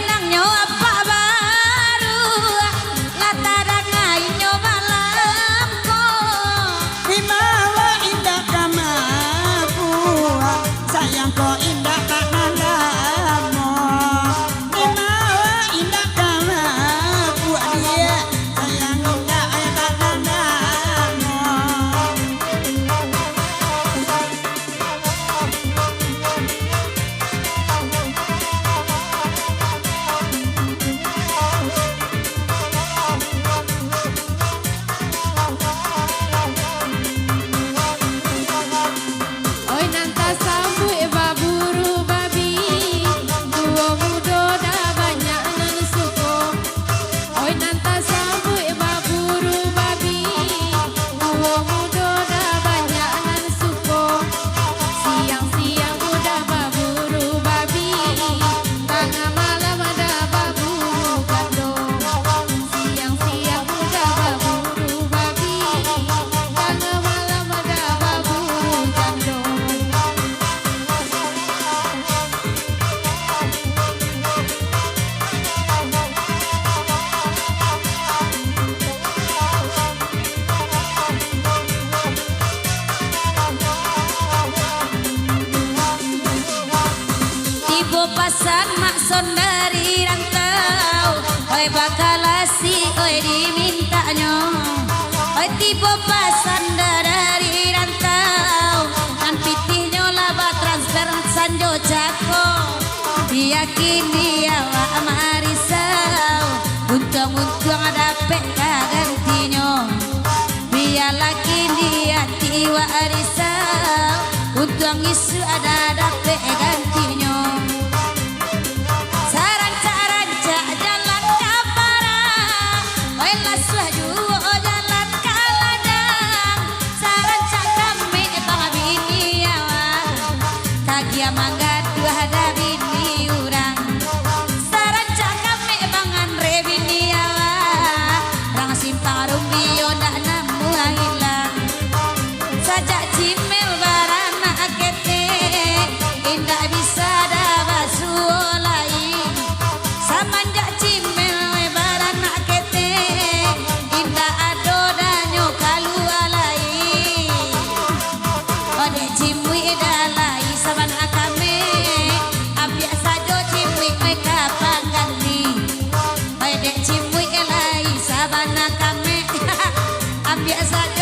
nang apa baru latarang ainyo malam ko Himawa indah kamaku sayang ko indah kanandamu Himawa indah kamaku dia sayang indah kanandamu oi nanta sambu baburu babi duo mudo da banyak nan suko oi nanta sambu baburu babi duo mudo da banyak nan suko siang-siang udah baburu babi tengah malam ada baburu gandong siang-siang udah baburu babi tengah malam ada baburu gandong Tibo pasan makson dari rantau oi bakalasi oi dimintanya oi tibo pasan dari rantau kan pitihnya laba transfer sanjo jako diyakini awak marisau untung-untung ada peka gantinya biarlah kini hati warisau untung isu ada dapet gantinya saranca-ranca jalan kapara oi laslah juo jalan kaladang saranca kami bang bini awak kagia mangga dua ada bini urang saranca kami bang andre bini awak rang simpang rumbio ndak namu hilang sajak cimel barana kete indah bisa dapat suolai samanjak cimel we barana kete indah ado danyo kalu alai ode cimwi dalai sabana kame abia sajo cimwi we kapan ganti ode cimwi elai sabana kame abia sajo